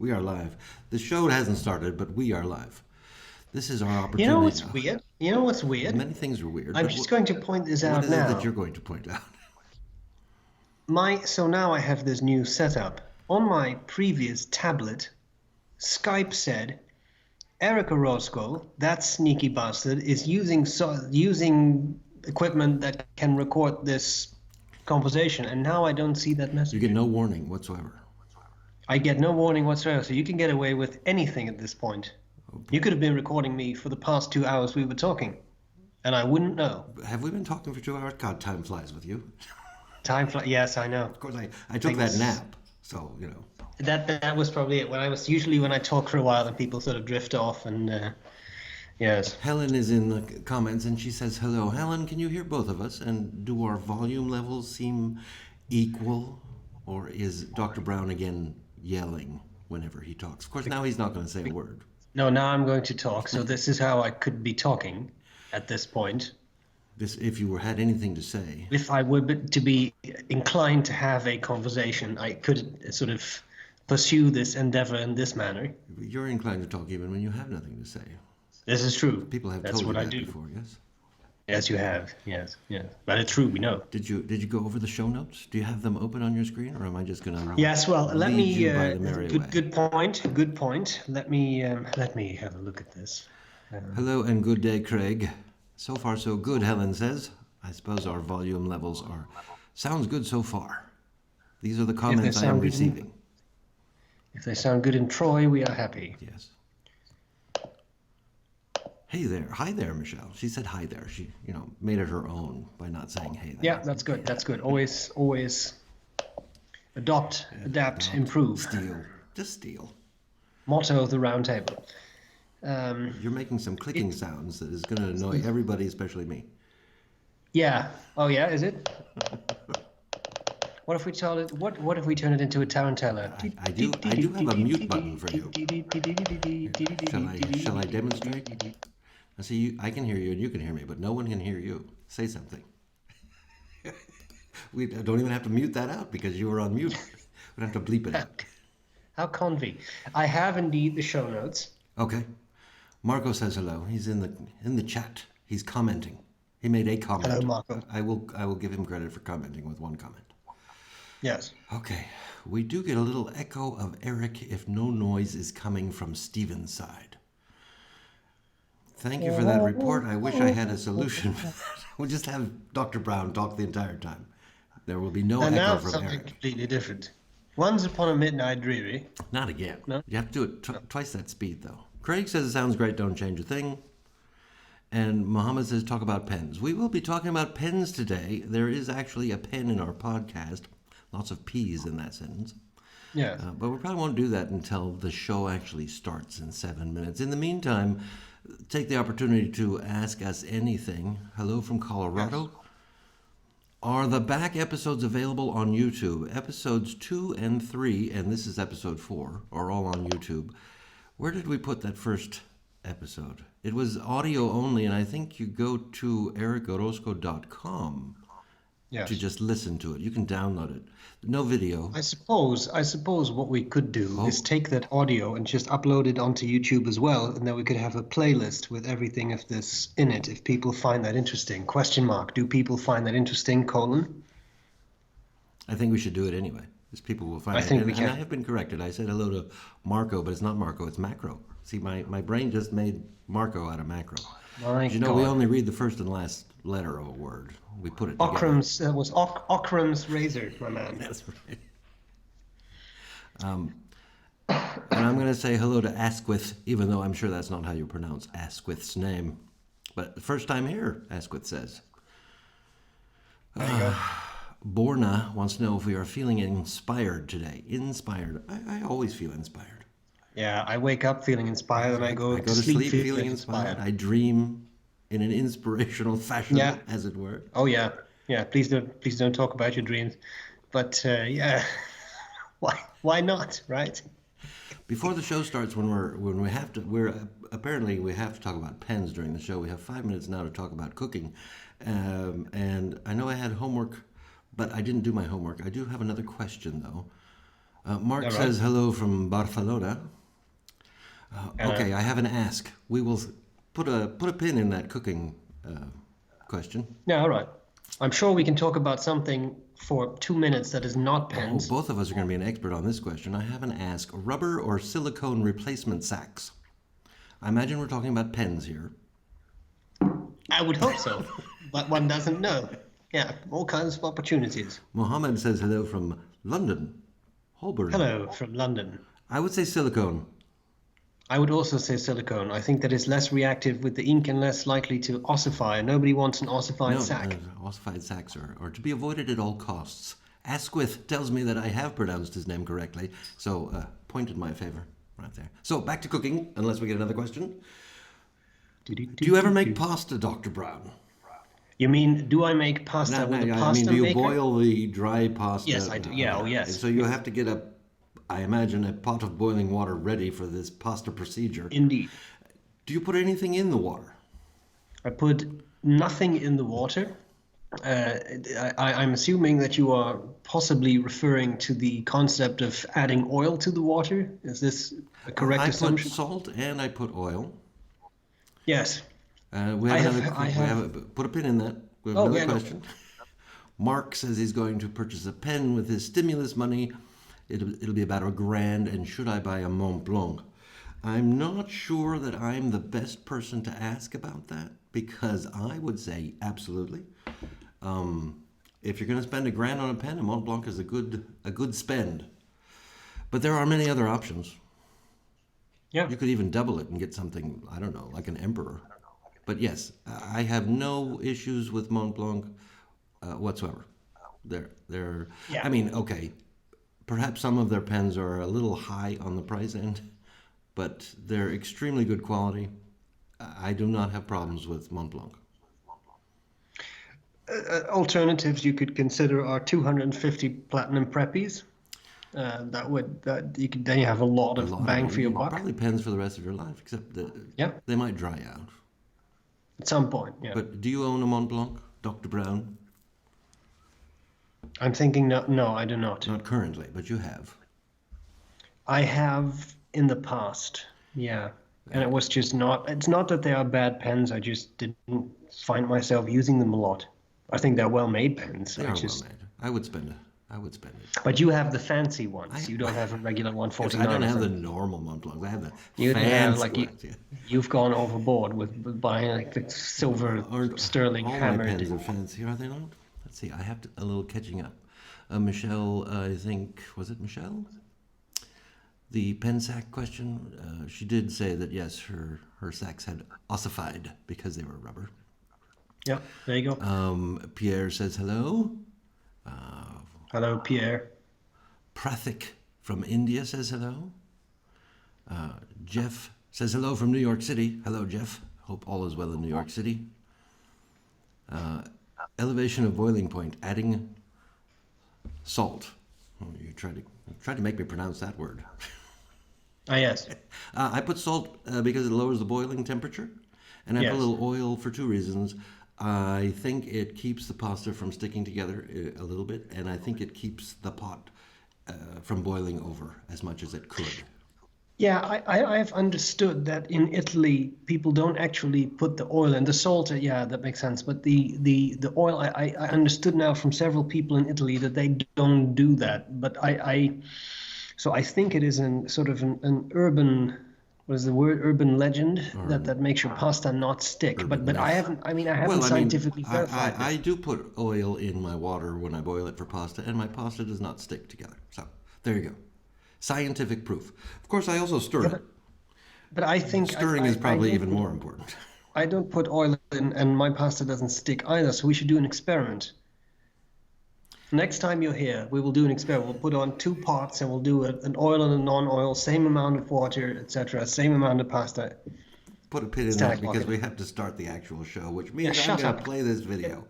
We are live. The show hasn't started, but we are live. This is our You know opportunity what's now. weird? You know what's Well, weird? many things are weird, I'm but just going to point this what out is it that now. you're going to point out? So now I have this new setup. On my previous tablet, Skype said, Eric Orozco, that sneaky bastard, is using equipment that can record this conversation, and now I don't see that You message. get no warning whatsoever. I get no warning whatsoever, so you can get away with anything at this point. You could have been recording me for the past 2 hours we were talking, and I wouldn't know. Have we been talking for 2 hours? God, time flies with you. Time flies. Yes, I know. Of course, I took that nap, so, That was probably it. When I talk for a while, then people sort of drift off, and yes. Helen is in the comments, and she says, hello. Helen, can you hear both of us? And do our volume levels seem equal? Or is Dr. Brown again yelling whenever he talks? Of course, now he's not going to say a word. No, now I'm going to talk. So this is how I could be talking at this point. If you had anything to say. If I were to be inclined to have a conversation, I could sort of pursue this endeavor in this manner. You're inclined to talk even when you have nothing to say. This is true. People have That's told what you I that do. before, yes? Yes, you have. Yes, yes. But it's true. We know. Did you go over the show notes? Do you have them open on your screen, or am I just going to Yes. Well, let me. you by the merry way? Good point. Good point. Let me have a look at this. Hello and good day, Craig. So far, so good, Helen says. I suppose our volume levels are... Sounds good so far. These are the comments I am receiving. If they sound good in Troy, we are happy. Yes. Hey there. Hi there, Michelle. She said hi there. She, made it her own by not saying hey there. Yeah, that's good. That's good. Always adapt, improve. Steal. Just steal. Motto of the round table. You're making some clicking sounds that is going to annoy everybody, especially me. Yeah. Oh yeah, is it? What if we tell it? What if we turn it into a tarantella? I do have a mute button for you. Shall I demonstrate? I see I can hear you and you can hear me, but no one can hear you. Say something. We don't even have to mute that out because you were on mute. We don't have to bleep it out. How convy. I have indeed the show notes. Okay. Marco says hello. He's in the chat. He's commenting. He made a comment. Hello, Marco. I will give him credit for commenting with one comment. Yes. Okay. We do get a little echo of Eric if no noise is coming from Steven's side. Thank you for that report. I wish I had a solution for that. We'll just have Dr. Brown talk the entire time. There will be no And echo now from something Eric. completely different. Once upon a midnight dreary. Not again. No? You have to do it twice that speed, though. Craig says it sounds great, don't change a thing. And Muhammad says talk about pens. We will be talking about pens today. There is actually a pen in our podcast. Lots of P's in that sentence. Yeah. But we probably won't do that until the show actually starts in 7 minutes. In the meantime, take the opportunity to ask us anything. Hello from Colorado. Yes. Are the back episodes available on YouTube? Episodes 2 and 3, and this is episode 4, are all on YouTube. Where did we put that first episode? It was audio only, and I think you go to ericorozco.com to just listen to it. You can download it. No video. I suppose what we could do is take that audio and just upload it onto YouTube as well, and then we could have a playlist with everything of this in it if people find that interesting. Question mark. Do people find that interesting, colon? I think we should do it anyway. Because people will find it. think we can. And I have been corrected. I said hello to Marco, but it's not Marco, it's Macro. See, my brain just made Marco out of Macro. My You know, God. we only read the first and last letter of a word. We put it together. Ockram's razor, my man. That's right. And I'm going to say hello to Asquith, even though I'm sure that's not how you pronounce Asquith's name. But the first time here, Asquith says. There you go. Borna wants to know if we are feeling inspired today. Inspired. I always feel inspired. Yeah, I wake up feeling inspired and I go to sleep feeling inspired. I dream in an inspirational fashion, as it were. Oh yeah. Please don't talk about your dreams. But yeah, why not, right? Before the show starts, we have to talk about pens during the show. We have 5 minutes now to talk about cooking, and I know I had homework, but I didn't do my homework. I do have another question though. Mark All right. says hello from Barcelona. Okay, I have an ask. We will put a pin in that cooking question. Yeah, all right. I'm sure we can talk about something for 2 minutes that is not Oh, pens. both of us are going to be an expert on this question. I have an ask. Rubber or silicone replacement sacks? I imagine we're talking about pens here. I would hope so, but one doesn't know. Yeah, all kinds of opportunities. Mohammed says hello from London, Holborn. Hello from London. I would say silicone. I would also say silicone. I think that is less reactive with the ink and less likely to ossify. Nobody wants an ossified sack. Ossified sacks are to be avoided at all costs. Asquith tells me that I have pronounced his name correctly, so point in my favor right there. So back to cooking, unless we get another question. Do you ever make pasta, Dr. Brown? You mean, do I make pasta with a pasta do you maker? boil the dry pasta? Yes, I do. Yeah, oh, yes. And so you have to get I imagine, a pot of boiling water ready for this pasta procedure. Indeed. Do you put anything in the water? I put nothing in the water. I'm assuming that you are possibly referring to the concept of adding oil to the water. Is this a correct assumption? I put salt and I put oil. Yes. We have put a pin in that. We have another question. Mark says he's going to purchase a pen with his stimulus money. It'll be about $1,000. And should I buy a Mont Blanc? I'm not sure that I'm the best person to ask about that, because I would say absolutely. If you're going to spend $1,000 on a pen, a Mont Blanc is a good spend. But there are many other options. Yeah. You could even double it and get something, I don't know, like an Emperor. But yes, I have no issues with Mont Blanc whatsoever. They're Yeah. I mean, okay, perhaps some of their pens are a little high on the price end, but they're extremely good quality. I do not have problems with Mont Blanc. Alternatives you could consider are 250 platinum preppies. Then you have a lot of bang for your buck. Probably pens for the rest of your life, except that they might dry out. At some point, yeah. But do you own a Mont Blanc, Dr. Brown? I'm thinking no, I do not. Not currently, but you have. I have in the past, yeah. And it was just not, it's not that they are bad pens, I just didn't find myself using them a lot. I think they're well-made pens. They are well-made. I would spend it. But you have the fancy ones. You don't have a regular 149. I don't have the normal Mont Blanc. I have the you fancy like ones. You've gone overboard with buying like the silver sterling all hammered. my pens are fancy, are they not? Let's see. I have a little catching up. Michelle, I think, was it Michelle? The pen sack question. She did say that yes, her sacks had ossified because they were rubber. Yeah, there you go. Pierre says hello. Hello, Pierre. Prathik from India says hello. Jeff says hello from New York City. Hello, Jeff. Hope all is well in New York City. Elevation of boiling point, adding salt. Oh, you tried to make me pronounce that word. Ah, yes. I put salt because it lowers the boiling temperature, and I put a little oil for two reasons. I think it keeps the pasta from sticking together a little bit, and I think it keeps the pot from boiling over as much as it could. Yeah, I've understood that in Italy people don't actually put the oil in. The salt, yeah, that makes sense. But the oil, I understood now from several people in Italy that they don't do that. But so I think it is an urban, what is the word, urban legend that makes your pasta not stick. But I haven't scientifically verified I do put oil in my water when I boil it for pasta, and my pasta does not stick together. So there you go. Scientific proof. Of course, I also stir it. But I think stirring is probably even more important. I don't put oil in, and my pasta doesn't stick either. So we should do an experiment. Next time you're here, we will do an experiment. We'll put on 2 pots, and we'll do an oil and a non-oil, same amount of water, etc., same amount of pasta. Put a pin in that because we have to start the actual show, which means I'm going to play this video.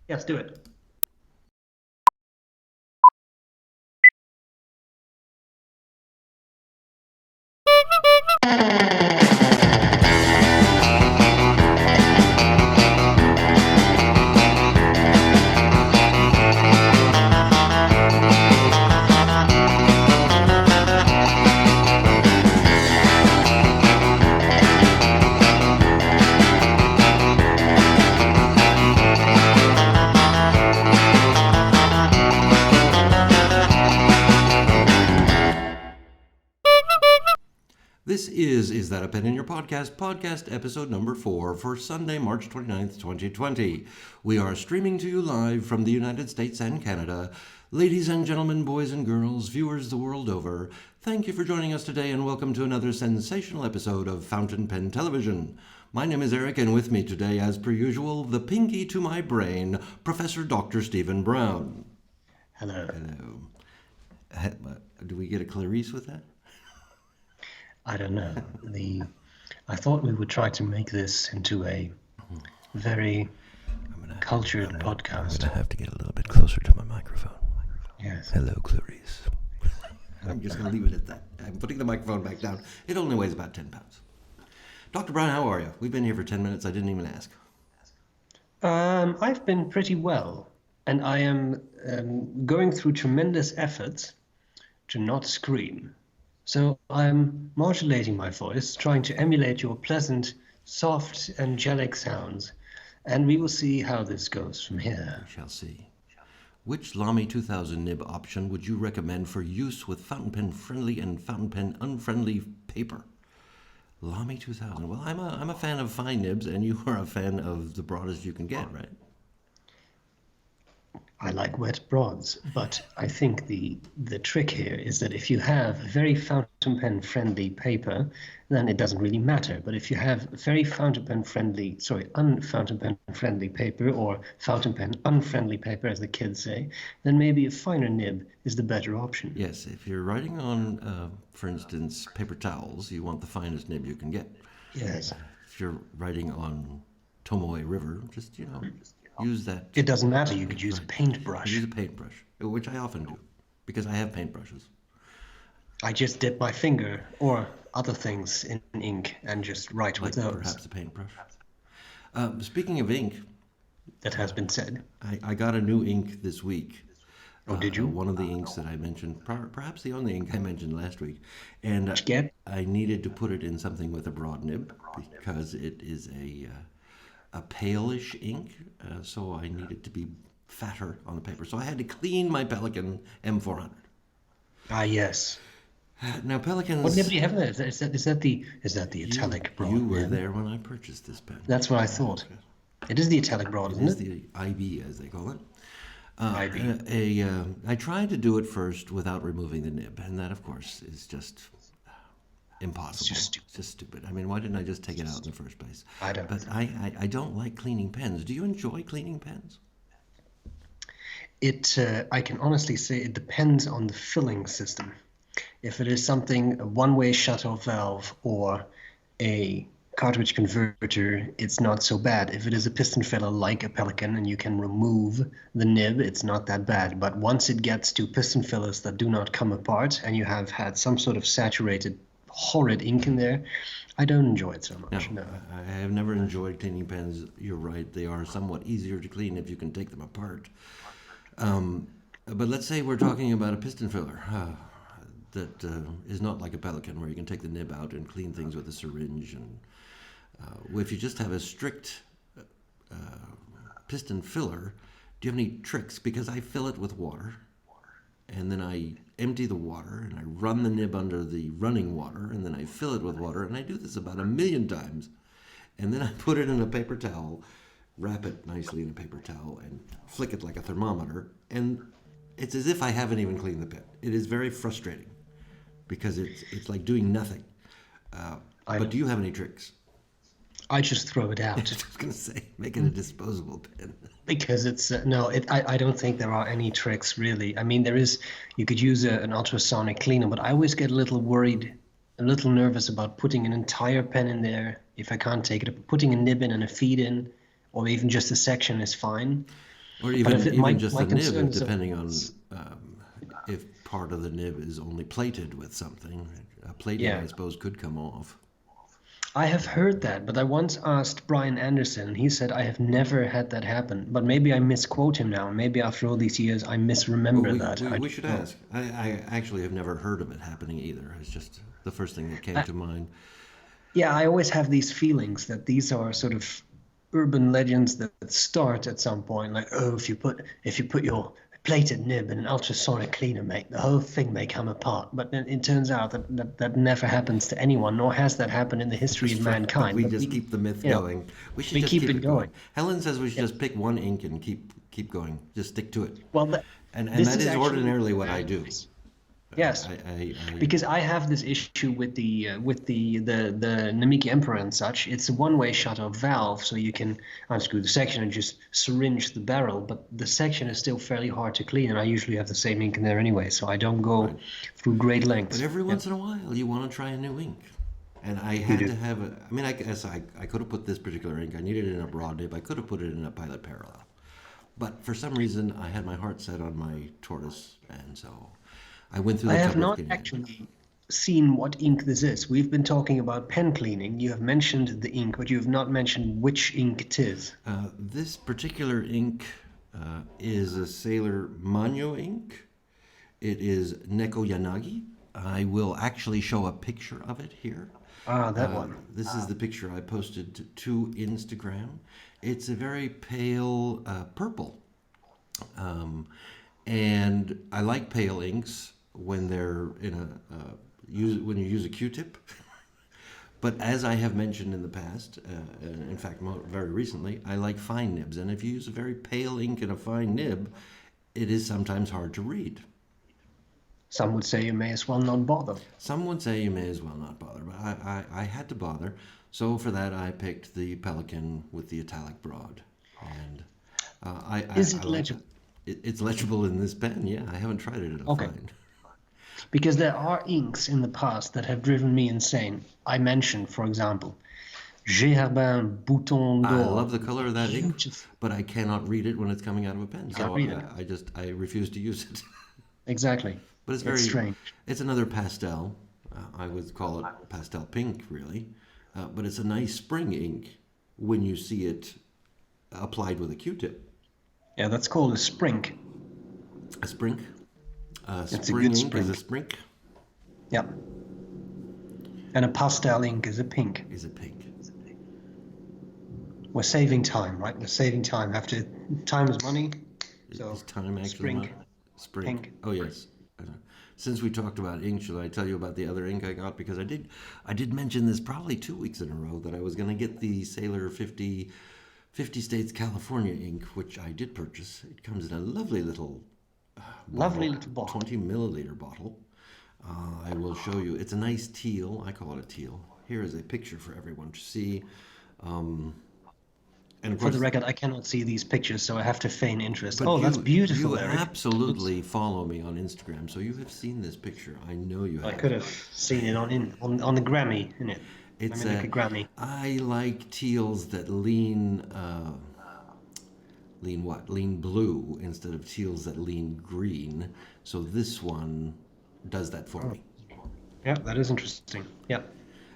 Yes, do it. This is That a Pen in Your podcast episode number 4 for Sunday, March 29th, 2020. We are streaming to you live from the United States and Canada. Ladies and gentlemen, boys and girls, viewers the world over, thank you for joining us today and welcome to another sensational episode of Fountain Pen Television. My name is Eric, and with me today, as per usual, the pinky to my brain, Professor Dr. Stephen Brown. Hello. Hello. Do we get a Clarice with that? I don't know. I thought we would try to make this into a very cultured podcast. I'm going to have to get a little bit closer to my microphone. Yes. Hello, Clarice. I'm just going to leave it at that. I'm putting the microphone back down. It only weighs about 10 pounds. Dr. Brown, how are you? We've been here for 10 minutes. I didn't even ask. I've been pretty well, and I am going through tremendous efforts to not scream. So I'm modulating my voice, trying to emulate your pleasant, soft, angelic sounds, and we will see how this goes from here. We shall see. Which Lamy 2000 nib option would you recommend for use with fountain pen friendly and fountain pen unfriendly paper? Lamy 2000. Well, I'm a fan of fine nibs, and you are a fan of the broadest you can get, right? I like wet broads, but I think the trick here is that if you have very fountain pen friendly paper, then it doesn't really matter. But if you have very unfountain pen friendly paper, or fountain pen unfriendly paper, as the kids say, then maybe a finer nib is the better option. Yes, if you're writing on, for instance, paper towels, you want the finest nib you can get. Yes. If you're writing on Tomoe River, just use that. It doesn't matter. You could use a paintbrush. Use a paintbrush, which I often do, because I have paintbrushes. I just dip my finger or other things in ink and just write with those. Perhaps a paintbrush. Speaking of ink, that has been said. I got a new ink this week. Oh, did you? One of the inks that I mentioned, perhaps the only ink I mentioned last week. And I needed to put it in something with a broad nib because it is a palish ink, so I needed to be fatter on the paper. So I had to clean my Pelikan M400. Ah, yes. Now Pelicans. What nib do you have there? Is that the italic broad? You were there when I purchased this pen. That's what I thought. It is the italic broad, isn't it? It is the IB, as they call it. IB. I tried to do it first without removing the nib, and that, of course, is just impossible. It's just stupid. I mean, why didn't I just take it out in the first place? I don't. But I don't like cleaning pens. Do you enjoy cleaning pens? I can honestly say it depends on the filling system. If it is something, a one-way shut-off valve or a cartridge converter, it's not so bad. If it is a piston filler like a Pelikan and you can remove the nib, it's not that bad. But once it gets to piston fillers that do not come apart and you have had some sort of saturated horrid ink in there, I don't enjoy it so much. No. I have never enjoyed cleaning pens. You're right. They are somewhat easier to clean if you can take them apart. But let's say we're talking about a piston filler that is not like a Pelikan, where you can take the nib out and clean things with a syringe. And if you just have a strict piston filler, do you have any tricks? Because I fill it with water, and then I empty the water, and I run the nib under the running water, and then I fill it with water, and I do this about 1,000,000 times. And then I put it in a paper towel, wrap it nicely in a paper towel, and flick it like a thermometer, and it's as if I haven't even cleaned the pen. It is very frustrating, because it's like doing nothing. But do you have any tricks? I just throw it out. I was going to say, make it a disposable pen. Because it's I don't think there are any tricks really. I mean, you could use an ultrasonic cleaner, but I always get a little worried, a little nervous about putting an entire pen in there if I can't take it up. Putting a nib in and a feed in, or even just a section is fine. Or even just a nib, depending on if part of the nib is only plated with something. Plating, I suppose, could come off. I have heard that, but I once asked Brian Anderson, and he said, I have never had that happen. But maybe I misquote him now. Maybe after all these years, I misremember that. We should ask. I actually have never heard of it happening either. It's just the first thing that came to mind. Yeah, I always have these feelings that these are sort of urban legends that start at some point. Like, oh, if you put your plated nib and an ultrasonic cleaner, mate, the whole thing may come apart. But then it turns out that never happens to anyone, nor has that happened in the history of That's right. But mankind. we But just keep the myth you know, going. We should we just keep keep it it going. going. Helen says we should Yeah. just pick one ink and keep going. Just stick to it. Well, And this that is is actually ordinarily what I very do. nice. Yes, I because I have this issue with the Namiki Emperor and such. It's a one-way shutoff valve, so you can unscrew the section and just syringe the barrel. But the section is still fairly hard to clean, and I usually have the same ink in there anyway, so I don't go through great But lengths. every Yeah, once in a while, you want to try a new ink. And I you had do. to have a. I mean, I guess I could have put this particular ink. I needed it in a broad nib. I could have put it in a pilot parallel. But for some reason, I had my heart set on my tortoise, and so I went through I the have trouble of not getting it. actually seen what ink this is. We've been talking about pen cleaning. You have mentioned the ink, but you have not mentioned which ink it is. This particular ink is a Sailor Manyo ink. It is Neko Yanagi. I will actually show a picture of it here. Ah, that one. This is the picture I posted to Instagram. It's a very pale purple. And I like pale inks when they're in when you use a Q-tip. But as I have mentioned in the past, in fact, very recently, I like fine nibs. And if you use a very pale ink in a fine nib, it is sometimes hard to read. Some would say you may as well not bother. Some would say you may as well not bother, but I had to bother. So for that, I picked the Pelican with the italic broad. And Is I it like legible? it's legible in this pen, yeah. I haven't tried it in a Okay. fine. Because there are inks in the past that have driven me insane. I mentioned, for example, Gérardin Bouton I d'Or. love the color of that ink, Beautiful. but I cannot read it when it's coming out of a pen. Can't So read it. I refuse to use it. Exactly. But it's It's strange. it's another pastel. I would call it pastel pink, really. But it's a nice spring ink when you see it applied with a Q-tip. Yeah, that's called a sprink. A sprink. It's a Spring good ink is a sprink. sprink. Yep. And a pastel ink is a pink. Is a pink. We're saving time, right? We're saving time. Time is money. So Is time actually sprink, not? Sprink. pink. Oh yes. Since we talked about ink, should I tell you about the other ink I got? Because I did mention this probably 2 weeks in a row that I was going to get the Sailor 50 States California ink, which I did purchase. It comes in a lovely little Lovely little bottle. 20 milliliter bottle. I will show you. It's a nice teal. I call it a teal. Here is a picture for everyone to see. And of For course, the record, I cannot see these pictures, so I have to feign interest. but Oh, that's beautiful, You Eric. absolutely follow me on Instagram, so you have seen this picture. I know you I have. could have seen it on the Grammy, innit? It's Let me look at Grammy. I like teals that lean lean blue instead of teals that lean green. So this one does that for me. Yeah, that is interesting. Yeah.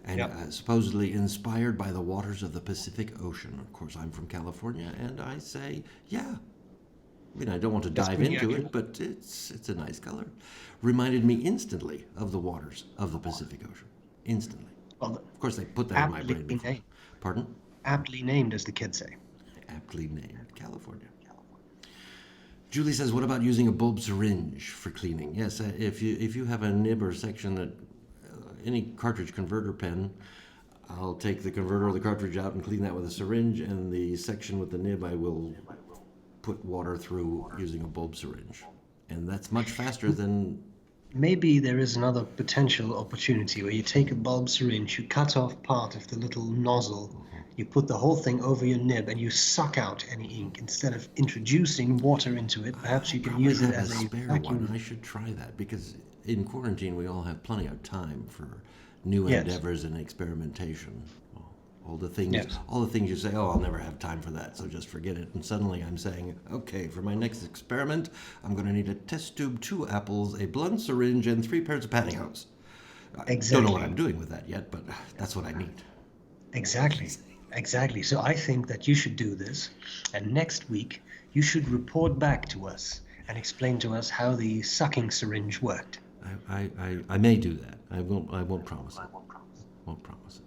And Yeah. supposedly inspired by the waters of the Pacific Ocean. Of course, I'm from California, and I say, yeah. I mean, I don't want to dive pretty into accurate. it, but it's a nice color. Reminded me instantly of the waters of the Pacific Ocean. Instantly. Well, Of course, they put that in my aptly brain before. named. Pardon? Aptly named, as the kids say. Aptly named California. Julie says, "What about using a bulb syringe for cleaning?" Yes, if you have a nib or section that any cartridge converter pen, I'll take the converter or the cartridge out and clean that with a syringe, and the section with the nib I will put water through using a bulb syringe, and that's much faster than. Maybe there is another potential opportunity where you take a bulb syringe, you cut off part of the little nozzle, you put the whole thing over your nib, and you suck out any ink instead of introducing water into it. Perhaps you can Probably use it have as a a spare vacuum. one. I should try that because in quarantine we all have plenty of time for new Yes. endeavors and experimentation. All the things, Yes. all the things you say, oh, I'll never have time for that, so just forget it. And suddenly I'm saying, okay, for my next experiment, I'm going to need a test tube, 2 apples, a blunt syringe, and 3 pairs of pantyhose. I don't know Exactly. what I'm doing with that yet, but that's what I need. Exactly. So I think that you should do this, and next week you should report back to us and explain to us how the sucking syringe worked. I may do that. I won't promise it. Won't promise it.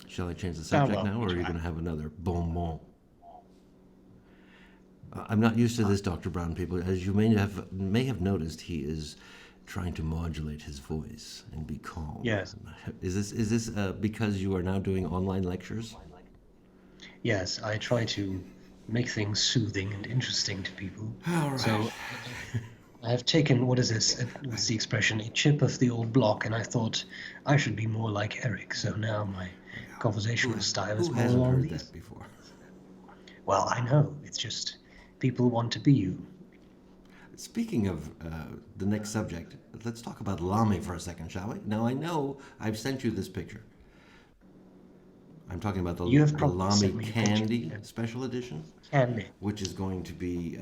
Shall I change the subject well, now, or are you try. going to have another bonbon? I'm not used to this, Dr. Brown. People, as you may have noticed, he is trying to modulate his voice and be calm. Yes, Is this because you are now doing online lectures? yes, I try to make things soothing and interesting to people. All right. So I have taken, what is this? What's the expression? A chip of the old block, and I thought I should be more like Eric. So now my conversational style is Who more hasn't along heard these. that before? Well, I know. It's just people want to be you. Speaking of the next subject, let's talk about Lamy for a second, shall we? Now, I know I've sent you this picture. I'm talking about You have the probably Lamy sent me a picture. Candy Special Edition, Candy. which is going to be,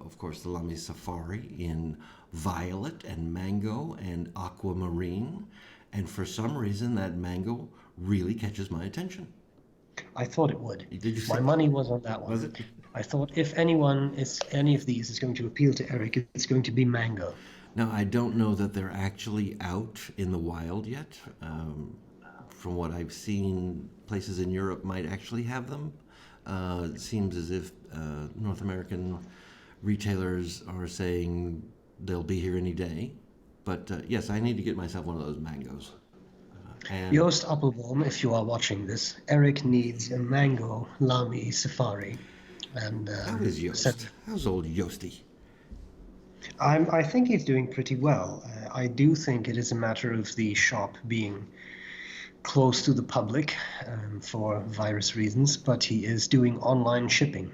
of course, the Lamy Safari in violet and mango and aquamarine. And for some reason, that mango really catches my attention. I thought it would. Did you My see? money was on that one. Was it? I thought if any of these is going to appeal to Eric, it's going to be mango. Now, I don't know that they're actually out in the wild yet. From what I've seen, places in Europe might actually have them. It seems as if North American retailers are saying they'll be here any day. But yes, I need to get myself one of those mangoes. And Joost Appelboom, if you are watching this, Eric needs a mango Lamy safari. And how is Joost? How's old Joosty? I think he's doing pretty well. I do think it is a matter of the shop being close to the public for virus reasons, but he is doing online shipping.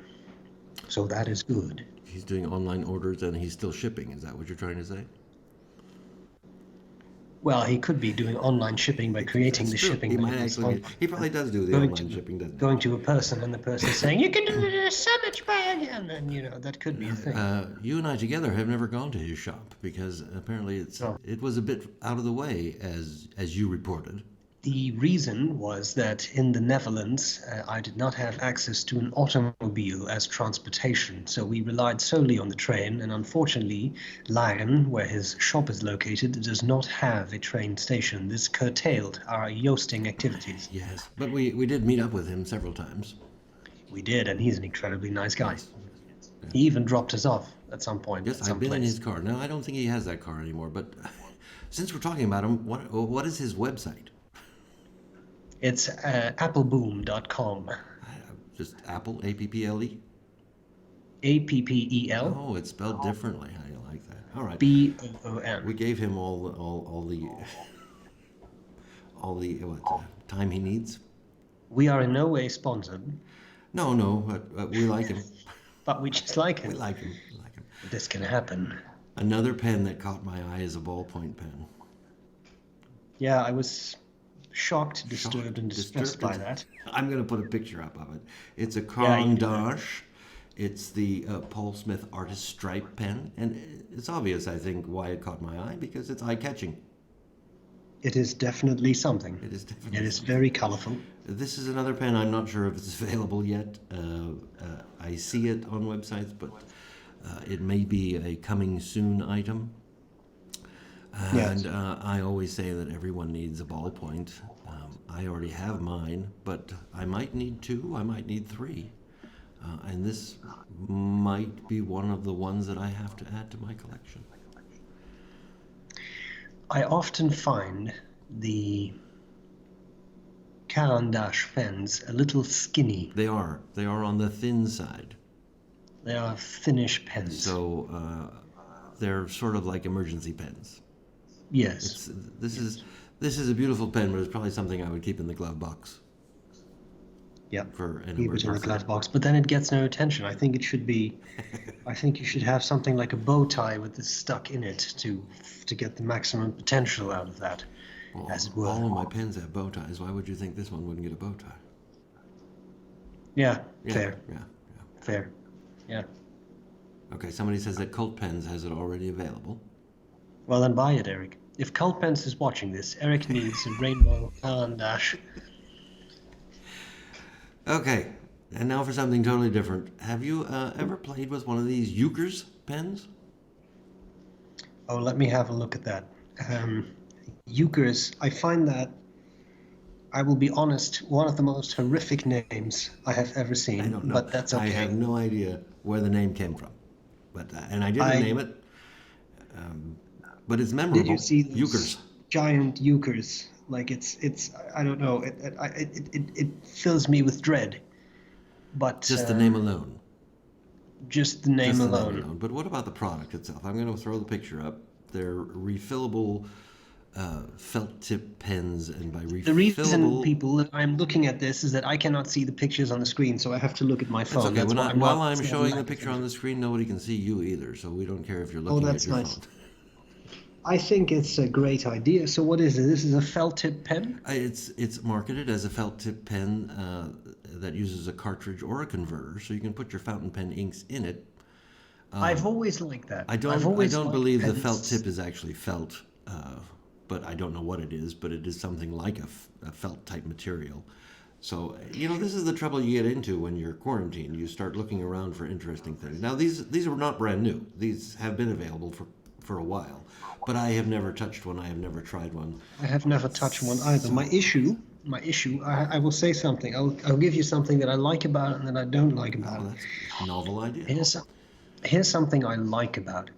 So that is good. He's doing online orders and he's still shipping. Is that what you're trying to say? Well, he could be doing online shipping by creating That's the true. shipping. He but might it's actually. online. He probably does do the Going online to- shipping, doesn't he? Going to a person and the person saying, "You can do this so much better," and then that could be a thing. You and I together have never gone to his shop because apparently No. it was a bit out of the way as you reported. The reason was that in the Netherlands, I did not have access to an automobile as transportation, so we relied solely on the train. And unfortunately, Laren, where his shop is located, does not have a train station. This curtailed our Joosting activities. Yes, but we did meet up with him several times. We did, and he's an incredibly nice guy. He even dropped us off at some point. Yes, at some I've been in place. his car. No, I don't think he has that car anymore. But since we're talking about him, what is his website? It's appleboom.com. Just Apple, A-P-P-L-E? Appel Oh, it's spelled differently. How do you like that? All right. BOOM. We gave him all the time he needs. We are in no way sponsored, No, but we like him. but we just like We it. like him. We like him. This can happen. Another pen that caught my eye is a ballpoint pen. Yeah, I was shocked, disturbed, and distressed by Disturbed. that. I'm going to put a picture up of it. It's a Yeah, Caran you do. d'Ache. It's the Paul Smith Artist Stripe pen, and it's obvious, I think, why it caught my eye because it's eye-catching. It is definitely something. It is definitely. It is very colorful. This is another pen. I'm not sure if it's available yet. I see it on websites, but it may be a coming soon item. Yes. And I always say that everyone needs a ballpoint. I already have mine, but I might need two. I might need three. And this might be one of the ones that I have to add to my collection. I often find the Caran d'Ache pens a little skinny. They are. They are on the thin side. They are thinnish pens. So they're sort of like emergency pens. Yes. This is a beautiful pen, but it's probably something I would keep in the glove box Yep. for an Keep it in the emergency. glove box, but then it gets no attention. I think it should be. I think you should have something like a bow tie with this stuck in it to get the maximum potential out of that, Well, as it were. all of my pens have bow ties. Why would you think this one wouldn't get a bow tie? Yeah. Yeah, Fair. Yeah. Fair. Yeah. Okay, somebody says that Colt Pens has it already available. Well, then buy it, Eric. If Colt Pence is watching this, Eric needs a rainbow Caran d'Ache. Okay, and now for something totally different. Have you ever played with one of these Euchre's pens? Oh, let me have a look at that. Euchre's, I find that I will be honest, one of the most horrific names I have ever I seen, don't know. but that's I have okay. no idea where the name came from, but and I didn't I name it, but it's did you memorable. see Euchres, those giant euchres? Like it's I don't know. It fills me with dread. But just the name alone. just the name Just the name alone. alone. But what about the product itself? I'm going to throw the picture up. They're refillable felt tip pens, and by The reason, refillable, people, that I'm looking at this is that I cannot see the pictures on the screen, so I have to look at my that's phone. okay. That's When why I, I'm while not. I'm It's not a showing the lack of picture on the interest. screen, nobody can see you either, so we don't care if you're Oh, looking at that's your nice. phone. I think it's a great idea. So what is it? This is a felt tip pen? It's marketed as a felt tip pen that uses a cartridge or a converter, so you can put your fountain pen inks in it. I've always liked that. I I've don't I always don't liked believe the felt pens. tip is actually felt, but I don't know what it is. But it is something like a felt type material. So this is the trouble you get into when you're quarantined. You start looking around for interesting things. Now these are not brand new. These have been available for a while, but I have never touched one. I have never tried one. I have never touched one either. So My issue. I will say something. I'll give you something that I like about it and that I don't like about oh, it. that's a novel idea. Here's some, here's something I like about it.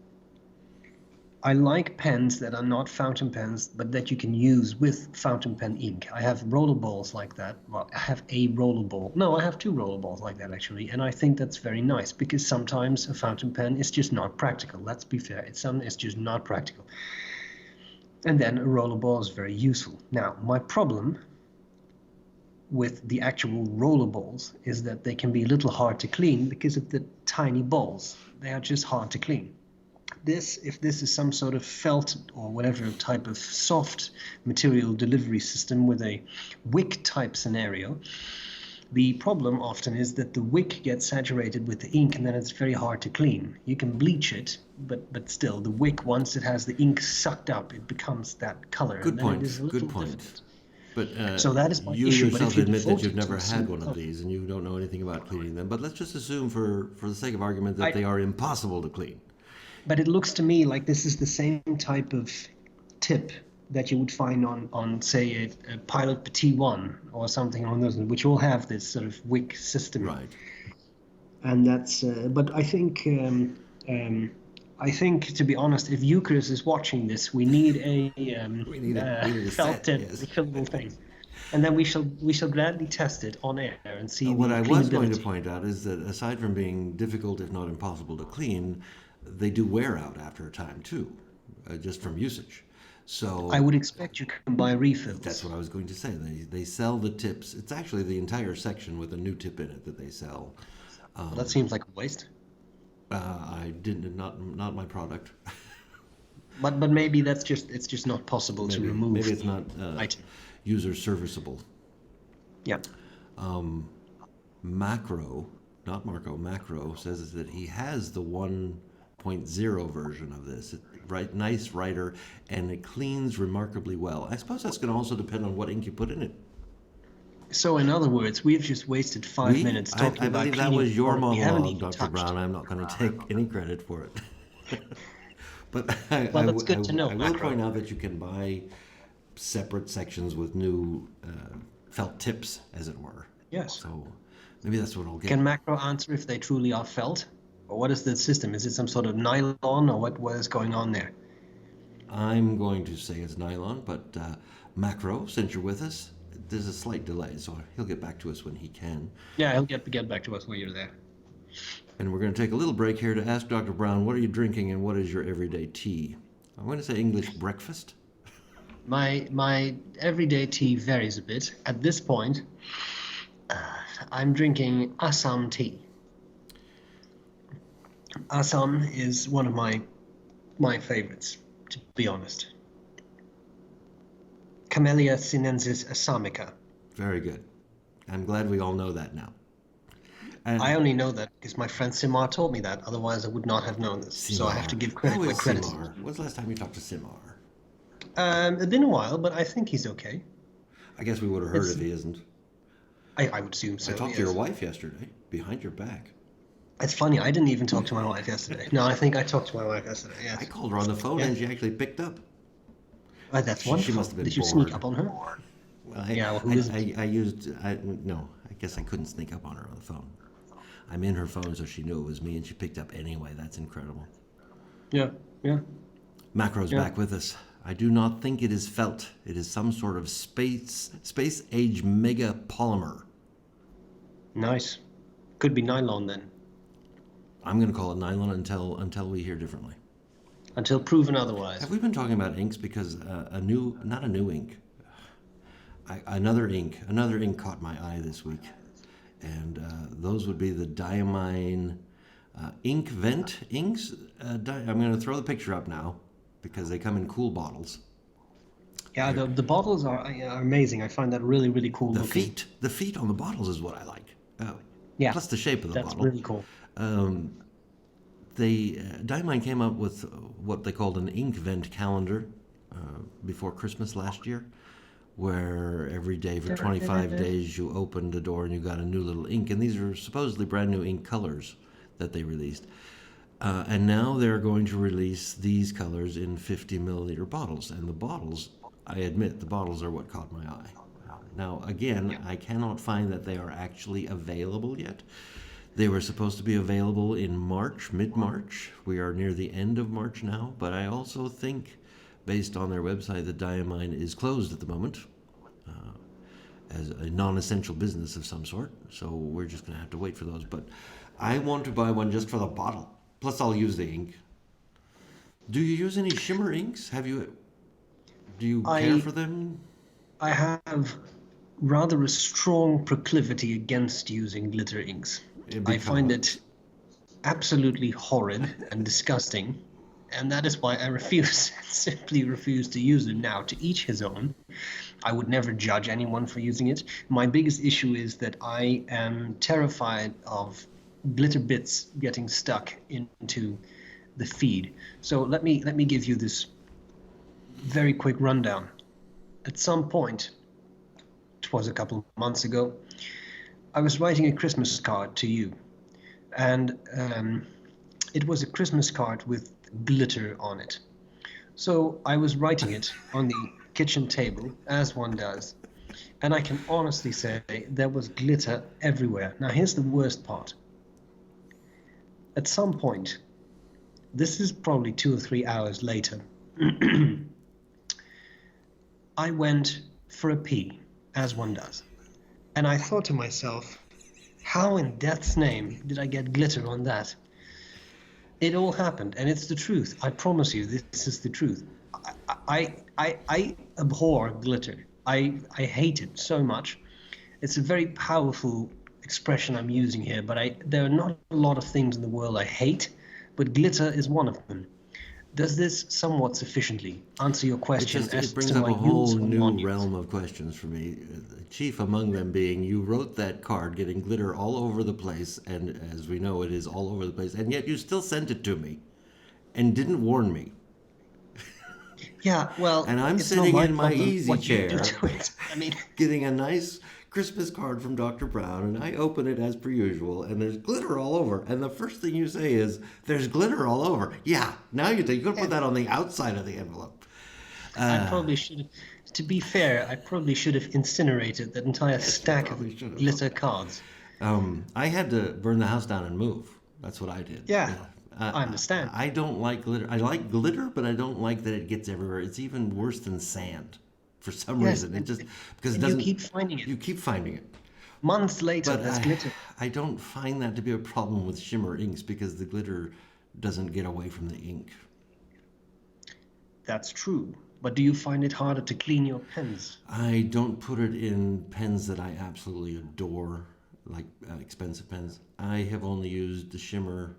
I like pens that are not fountain pens, but that you can use with fountain pen ink. I have roller balls like that. Well, I have a roller ball. No, I have two roller balls like that actually, and I think that's very nice because sometimes a fountain pen is just not practical. Let's be fair. It's just not practical. And then a roller ball is very useful. Now, my problem with the actual roller balls is that they can be a little hard to clean because of the tiny balls. They are just hard to clean. If this is some sort of felt or whatever type of soft material delivery system with a wick type scenario, the problem often is that the wick gets saturated with the ink and then it's very hard to clean. You can bleach it, but still, the wick, once it has the ink sucked up, it becomes that color. Good and then point. it is a Good little point. difficult. But So that is my you issue. But yourself if you admit that devote you've it to never had one of some, these, and you don't know anything about cleaning them. But let's just assume, for the sake of argument, that I, they are impossible to clean. but it looks to me like this is the same type of tip that you would find on say, a Pilot Petit One or something along those lines, which all have this sort of wick system. Right. And that's. But I think, to be honest, if Eucharist is watching this, we need We need a felt set. tip Yes. refillable thing, and then we shall gladly test it on air and see What the I was going to cleanability. point out is that aside from being difficult, if not impossible, to clean, they do wear out after a time too, just from usage. So I would expect you can buy refills. that's what I was going to say. They sell the tips. It's actually the entire section with a new tip in it that they sell. Well, that seems like a waste. I didn't not my product. But maybe it's just not possible to remove. Maybe it's not item. user serviceable. Yeah. Macro, not Marco, Macro says that he has the 1.0 version of this. Nice writer, and it cleans remarkably well. I suppose that's going to also depend on what ink you put in it. So in other words, we've just wasted 5 minutes talking I about believe that cleaning was your a product we haven't monologue, even Dr. touched. Brown. I'm not going to take any credit for it. But Well, that's good to know, I will Macro. point out that you can buy separate sections with new felt tips, as it were. Yes. So maybe that's what I'll get. Can Macro answer if they truly are felt? Or what is the system? Is it some sort of nylon, or what is going on there? I'm going to say it's nylon, but Macro, since you're with us, there's a slight delay, so he'll get back to us when he can. Yeah, he'll get back to us when you're there. And we're going to take a little break here to ask Dr. Brown, what are you drinking and what is your everyday tea? I'm going to say English breakfast. My everyday tea varies a bit. At this point, I'm drinking Assam tea. Assam is one of my favorites, to be honest. Camellia sinensis assamica. Very good. I'm glad we all know that now. And I only know that because my friend Simar told me that. Otherwise, I would not have known this. So I have to give credit How where is credit. Simar? When's the last time you talked to Simar? It's been a while, but I think he's okay. I guess we would have heard if he isn't. I would assume so. I talked to yes. your wife yesterday, behind your back. It's funny. I didn't even talk to my wife yesterday. No, I think I talked to my wife yesterday. Yes. I called her on the phone Yeah. and she actually picked up. That's She wonderful. must have been Did you bored. sneak up on her? Well, Yeah, well, who isn't? no, I guess I couldn't sneak up on her on the phone. I'm in her phone, so she knew it was me, and she picked up anyway. That's incredible. Yeah, yeah, Macro's yeah. back with us. I do not think it is felt. It is some sort of space age mega polymer. Nice. Could be nylon then, I'm going to call it nylon until we hear differently. until proven otherwise. Have we been talking about inks because not a new ink, another ink caught my eye this week, and those would be the Diamine ink vent inks. I'm going to throw the picture up now because they come in cool bottles. Yeah, the bottles are amazing. I find that really, really cool looking. The feet on the bottles is what I like. Yeah, Plus the shape of the that's bottle. really cool. Diamine came up with what they called an ink vent calendar before Christmas last year, where every day for 25 days you opened a door and you got a new little ink. And these are supposedly brand new ink colors that they released. And now they're going to release these colors in 50 milliliter bottles. And the bottles, I admit, the bottles are what caught my eye. Now, again, I cannot find that they are actually available yet. They were supposed to be available in March, mid-March. We are near the end of March now, but I also think, based on their website, that Diamine is closed at the moment as a non-essential business of some sort. So we're just going to have to wait for those. But I want to buy one just for the bottle. Plus, I'll use the ink. Do you use any Shimmer inks? Do you care for them? I have rather a strong proclivity against using glitter inks. I find it absolutely horrid and disgusting, and that is why I simply refuse to use them. Now, to each his own. I would never judge anyone for using it. My biggest issue is that I am terrified of glitter bits getting stuck into the feed. So let me give you this very quick rundown. At some point, it was a couple of months ago, I was writing a Christmas card to you, and it was a Christmas card with glitter on it. So I was writing it on the kitchen table, as one does, and I can honestly say there was glitter everywhere. Now here's the worst part. At some point, this is probably 2 or 3 hours later, I went for a pee, as one does. And I thought to myself, how in death's name did I get glitter on that? It all happened, and it's the truth. I promise you, this is the truth. I abhor glitter. I hate it so much. It's a very powerful expression I'm using here, but there are not a lot of things in the world I hate, but glitter is one of them. Does this somewhat sufficiently answer your question? It brings up a whole new realm of questions for me. Chief among them being, you wrote that card getting glitter all over the place, and as we know, it is all over the place, and yet you still sent it to me and didn't warn me. Yeah, well, and I'm sitting in my easy chair, I mean, getting a nice Christmas card from Dr. Brown, and I open it as per usual, and there's glitter all over. And the first thing you say is, "There's glitter all over." Yeah, now you could put that on the outside of the envelope. I probably should have. To be fair, I probably should have incinerated that entire stack of glitter cards. I had to burn the house down and move. That's what I did. Yeah. I understand. I don't like glitter. I like glitter, but I don't like that it gets everywhere. It's even worse than sand. For some reason, it just because it doesn't. You keep finding it. You keep finding it. Months later, there's glitter. I don't find that to be a problem with Shimmer inks because the glitter doesn't get away from the ink. That's true. But do you find it harder to clean your pens? I don't put it in pens that I absolutely adore, like expensive pens. I have only used the Shimmer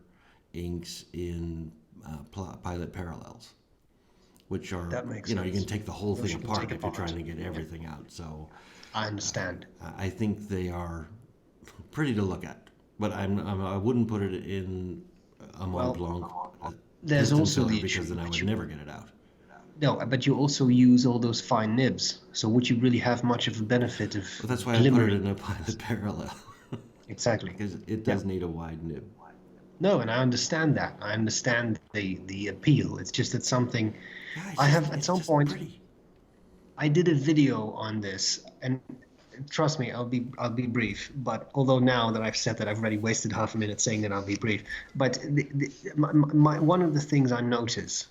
inks in Pilot Parallels, which are, you can take the whole thing apart if you're trying to get everything out. So I understand. I think they are pretty to look at, but I wouldn't put it in a Mont Blanc. There's also the because then I would never get it out. No, but you also use all those fine nibs. So would you really have much of a benefit of Well, that's why I put it in a Pilot Parallel. Exactly. Because it does need a wide nib. No, and I understand that. I understand the appeal. It's just that something I have at some point. I did a video on this, and trust me, I'll be brief. But although now that I've said that, I've already wasted half a minute saying that I'll be brief. But one of the things I notice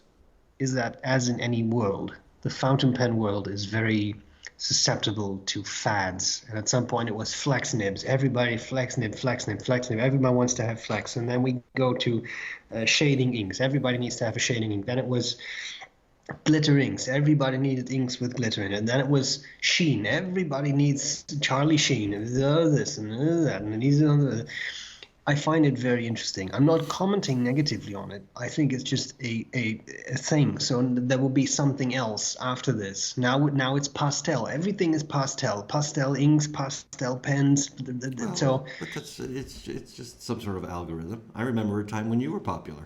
is that, as in any world, the fountain pen world is very susceptible to fads. And at some point, it was flex nibs. Everybody flex nib, flex nib, flex nib. Everybody wants to have flex. And then we go to shading inks. Everybody needs to have a shading ink. Then it was glitter inks. Everybody needed inks with glitter in it. And then it was sheen. Everybody needs Charlie Sheen. And this and that. And these are the. I find it very interesting. I'm not commenting negatively on it. I think it's just a thing. So there will be something else after this. Now it's pastel. Everything is pastel. Pastel inks, pastel pens. So But it's just some sort of algorithm. I remember a time when you were popular.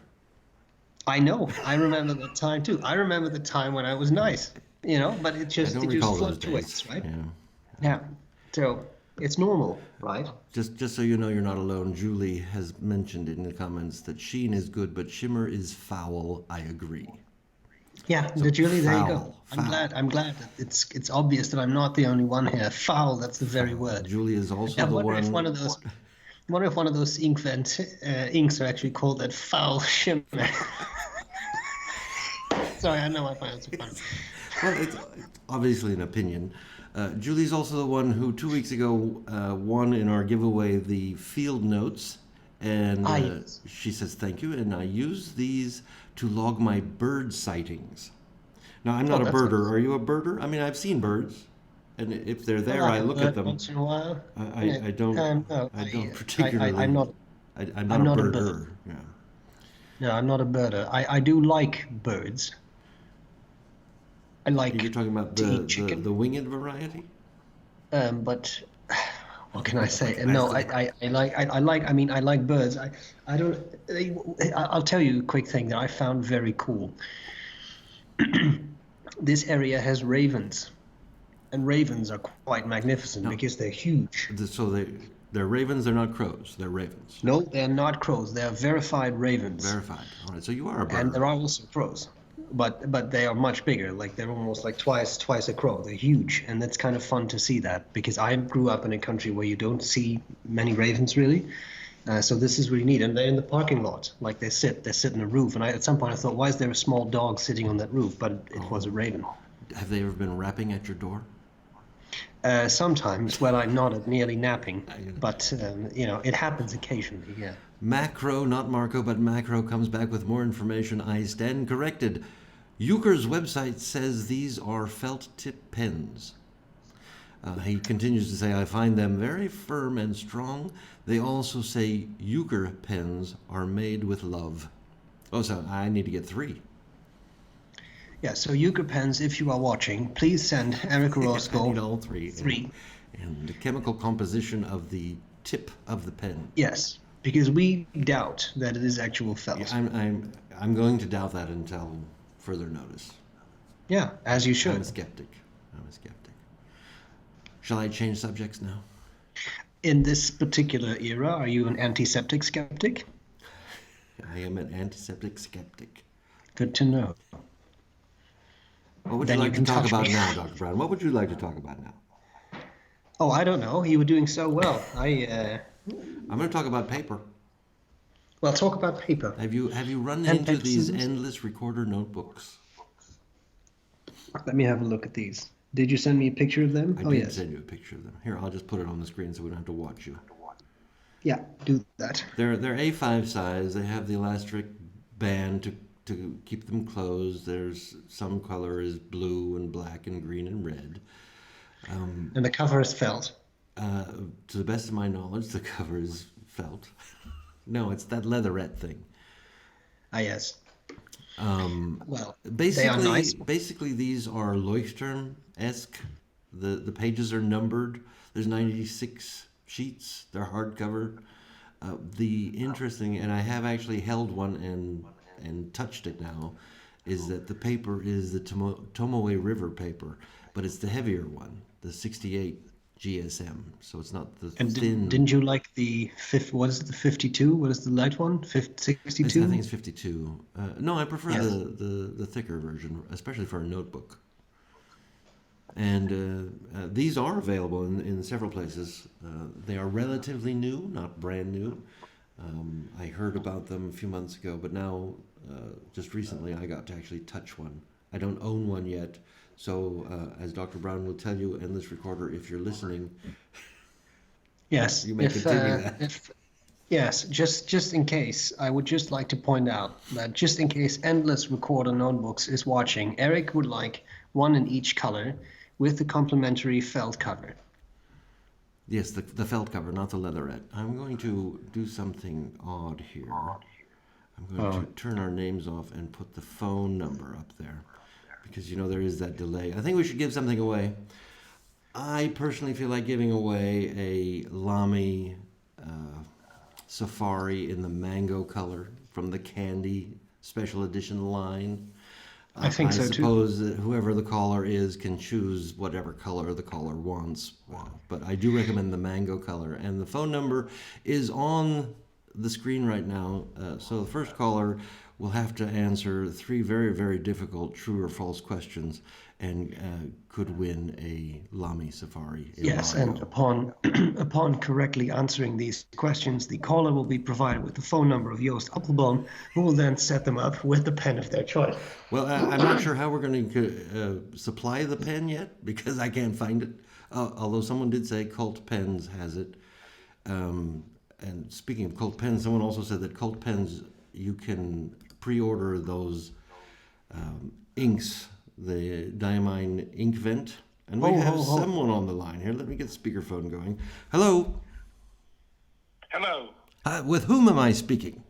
I know. I remember the time too. I remember the time when I was nice. But I don't it just recall those fluctuates, days. right? Yeah. Yeah. So it's normal, right? Just so you know, you're not alone. Julie has mentioned in the comments that Sheen is good, but Shimmer is foul. I agree. Yeah, Julie, there you go. Foul, I'm foul. glad. I'm glad that it's obvious that I'm not the only one here. Foul. That's the very word. Julie is also I the wonder if one. one of those inks are actually called that foul shimmer. Sorry, I know I find it so funny. Well, it's obviously an opinion. Julie's also the one who 2 weeks ago won in our giveaway the field notes, and Yes. she says thank you. And I use these to log my bird sightings. Now I'm not a That's birder. nice. Are you a birder? I mean, I've seen birds, and if they're there, I like I a look at bird them. once in a while. I don't. No, I don't I, I'm particularly. not. I'm not I'm a not a bird. birder. Yeah. No, I'm not a birder. I do like birds. I like You're talking about to eat the chicken. the winged variety. But what can I say? What can I No, say? I mean, I like birds. I don't. I'll tell you a quick thing that I found very cool. This area has ravens, and ravens are quite magnificent No. because they're huge. So they're ravens. They're not crows. They're ravens. No, they're not crows. They're verified ravens, Verified. All right. So you are a and there birder. are also crows. But they are much bigger. Like they're almost like twice a crow. They're huge, and that's kind of fun to see that because I grew up in a country where you don't see many ravens really. So this is really neat, and they're in the parking lot. Like they sit in the roof. And at some point I thought, why is there a small dog sitting on that roof? But it was a raven. Have they ever been rapping at your door? Sometimes, well, I'm not nearly napping, but it happens occasionally. Yeah. Macro, not Marco, but Macro comes back with more information. I stand corrected. Euchre's website says these are felt tip pens. He continues to say, I find them very firm and strong. They also say Euchre pens are made with love. Oh, so I need to get 3. Yeah. So Euchre pens, if you are watching, please send Eric I need Roscoe all 3. 3. And the chemical composition of the tip of the pen. Yes, because we doubt that it is actual felt. Yeah, I'm going to doubt that until further notice. Yeah, as you I'm a should. skeptic. I'm a skeptic. Shall I change subjects now? In this particular era, are you an antiseptic skeptic? I am an antiseptic skeptic. Good to know. What would Then you you like to can talk touch about me. now, Dr. Brown? What would you like to talk about now? Oh, I don't know. You were doing so well. I'm going to talk about paper. Well, talk about paper. Have you run And into these pencils? endless recorder notebooks? Let me have a look at these. Did you send me a picture of them? I Oh, did yes. send you a picture of them. Here, I'll just put it on the screen so we don't have to watch you. Yeah, do that. They're A5 size. They have the elastic band to keep them closed. There's some color is blue and black and green and red. And the cover is felt. To the best of my knowledge, the cover is felt. No, it's that leatherette thing. Ah, yes. Well, they are Basically, nice. basically these are Leuchtturm-esque. The pages are numbered. There's 96 sheets. They're hardcover. The interesting, and I have actually held one and touched it now, is that the paper is the Tomoe River paper, but it's the heavier one, the 68 GSM. So it's not the And thin. didn't you like the what is it, the 52? What is the light one? I think 62? it's 52. No, I prefer Yes. the thicker version, especially for a notebook. And these are available in several places. They are relatively new, not brand new. I heard about them a few months ago, but now, just recently, I got to actually touch one. I don't own one yet, so as Dr. Brown will tell you in this recorder, if you're listening, Yes, you may continue that. Yes, just in case, I would just like to point out that just in case Endless Recorder Notebooks is watching, Eric would like one in each color with the complimentary felt cover. Yes, the felt cover, not the leatherette. I'm going to do something odd here. I'm going to turn our names off and put the phone number up there because, there is that delay. I think we should give something away. I personally feel like giving away a Lamy Safari in the mango color from the Candy Special Edition line. I think so too. I suppose that whoever the caller is can choose whatever color the caller wants. But I do recommend the mango color. And the phone number is on the screen right now. So the first caller will have to answer 3 very, very difficult true or false questions and could win a Lamy Safari. Yes, and upon correctly answering these questions, the caller will be provided with the phone number of Joost Appelboom, who will then set them up with the pen of their choice. Well, I'm not sure how we're going to supply the pen yet because I can't find it. Although someone did say Cult Pens has it. And speaking of Cult Pens, someone also said that Cult Pens, you can pre-order those inks, the diamine ink vent. And we have someone on the line here. Let me get speakerphone going. Hello. Hello. With whom am I speaking?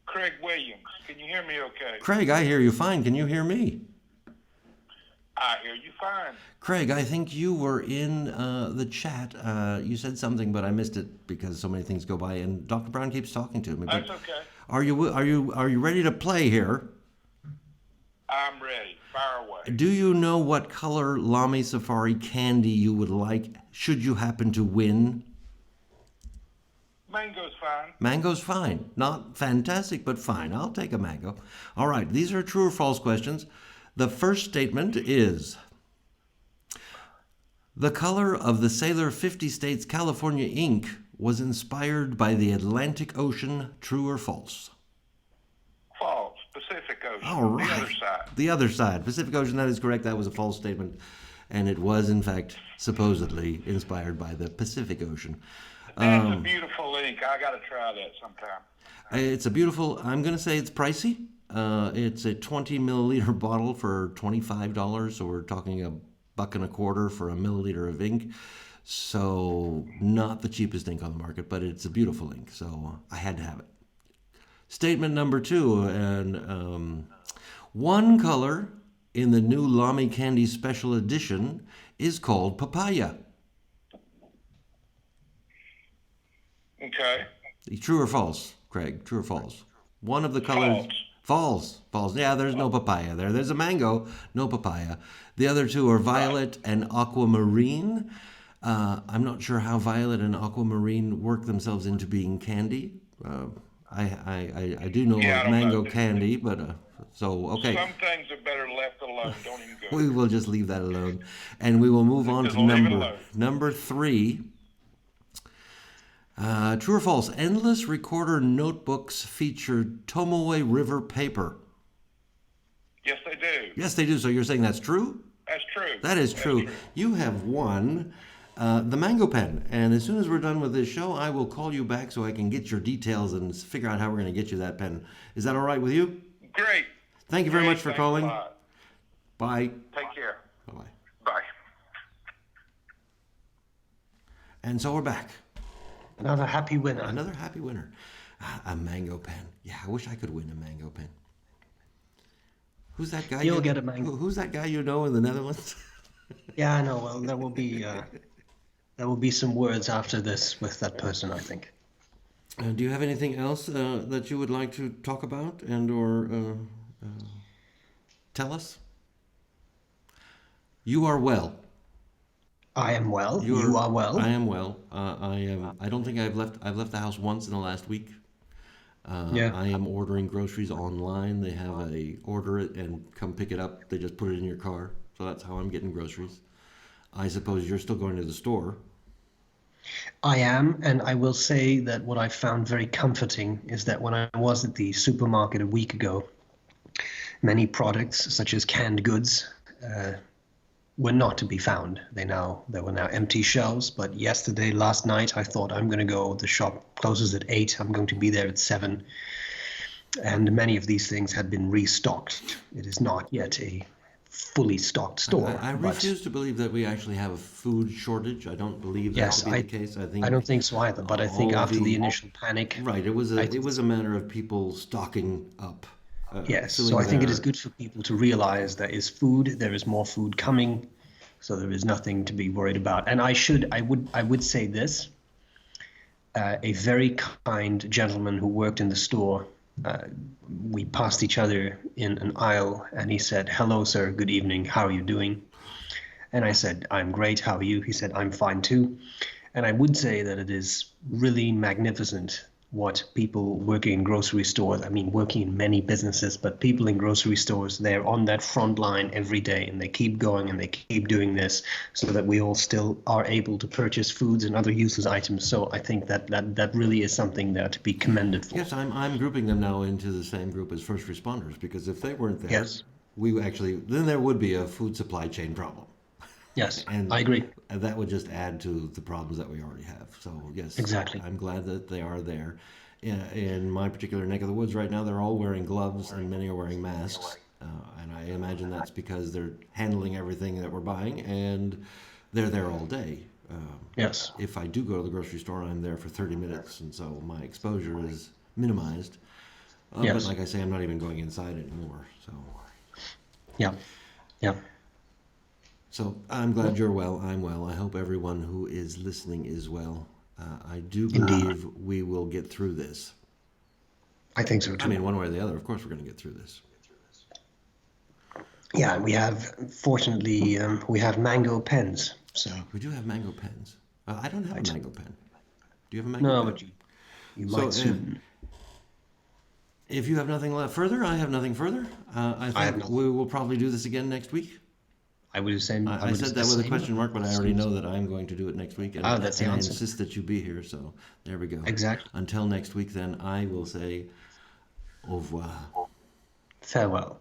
Craig Williams. Can you hear me okay? Craig, I hear you fine. Can you hear me? I hear you fine. Craig, I think you were in the chat. You said something, but I missed it because so many things go by, and Dr. Brown keeps talking to me. That's okay. Are you ready to play here? I'm ready. Fire away. Do you know what color Lamy Safari candy you would like should you happen to win? Mango's fine. Mango's fine. Not fantastic, but fine. I'll take a mango. All right, these are true or false questions. The first statement is, the color of the Sailor 50 States California ink was inspired by the Atlantic Ocean, true or false? False. Pacific Ocean. All right. The other side. The other side. Pacific Ocean, that is correct. That was a false statement. And it was, in fact, supposedly inspired by the Pacific Ocean. That's a beautiful ink. I got to try that sometime. It's a beautiful, I'm going to say it's pricey. It's a 20 milliliter bottle for $25. So we're talking $1.25 for a milliliter of ink. So not the cheapest ink on the market, but it's a beautiful ink. So I had to have it. Statement number 2, and one color in the new Lamy Candy Special Edition is called papaya. Okay. True or false, Craig? True or false? One of the colors. False. False. Yeah, there's no papaya there. There's a mango, no papaya. The other two are violet and aquamarine. I'm not sure how violet and aquamarine work themselves into being candy. I do know of mango candy, but so okay. Some things are better left alone. Don't even go. We will just leave that alone, and we will move on to number 3. True or false? Endless Recorder notebooks feature Tomoe River paper. Yes, they do. Yes, they do. So you're saying that's true? That's true. That is true. You have won the mango pen. And as soon as we're done with this show, I will call you back so I can get your details and figure out how we're going to get you that pen. Is that all right with you? Great. Thank you very much for calling. Bye. Take care. Bye-bye. Bye. And so we're back. Another happy winner. Another happy winner. A mango pen. Yeah, I wish I could win a mango pen. Who's that guy? You'll get a mango. Who's that guy you know in the Netherlands? Yeah, I know. Well, there will be some words after this with that person, I think. Do you have anything else that you would like to talk about and or tell us? You are well. I am well. You are well. I am well. I am. I don't think I've left the house once in the last week. Yeah. I am ordering groceries online. They have order it and come pick it up. They just put it in your car. So that's how I'm getting groceries. I suppose you're still going to the store. I am, and I will say that what I found very comforting is that when I was at the supermarket a week ago, many products, such as canned goods, were not to be found. There were now empty shelves. But last night, I thought I'm going to go. The shop closes at 8. I'm going to be there at 7, and many of these things had been restocked. It is not yet a fully stocked store. I but refuse to believe that we actually have a food shortage. I don't believe that to be the case. I don't think so either. But I think all after the initial panic, right, it was a matter of people stocking up. yes. filling So I think it their- is good for people to realize there is food. There is more food coming, so there is nothing to be worried about. And I would say this: a very kind gentleman who worked in the store. We passed each other in an aisle, and he said, "Hello, sir. Good evening. How are you doing?" And I said, "I'm great. How are you?" He said, "I'm fine too." And I would say that it is really magnificent what people working in grocery stores, I mean, working in many businesses, but people in grocery stores, they're on that front line every day, and they keep going and they keep doing this so that we all still are able to purchase foods and other useless items. So I think that really is something there to be commended for. Yes, I'm grouping them now into the same group as first responders, because if they weren't there, Yes. then there would be a food supply chain problem. Yes, And I agree. and that would just add to the problems that we already have. So yes, Exactly. I'm glad that they are there. In my particular neck of the woods right now, they're all wearing gloves and many are wearing masks. And I imagine that's because they're handling everything that we're buying, and they're there all day. Yes. If I do go to the grocery store, I'm there for 30 minutes, and so my exposure is minimized. But Yes. like I say, I'm not even going inside anymore. Yeah. Yeah. So I'm glad you're well. I'm well. I hope everyone who is listening is well. I do Indeed. believe we will get through this. I think so too. I mean, one way or the other, of course, we're going to get through this. Yeah, fortunately, we have mango pens. So We do have mango pens. I don't have a mango pen. Do you have a mango no, pen? but you So, might soon. If you have nothing left further, I have nothing further. I have think nothing. we will probably do this again next week. I would have said. I said that with a question mark, but I already know that I'm going to do it next week. And, That's the and I answer. insist that you be here, so there we go. Exactly. Until next week, then, I will say au revoir. Farewell.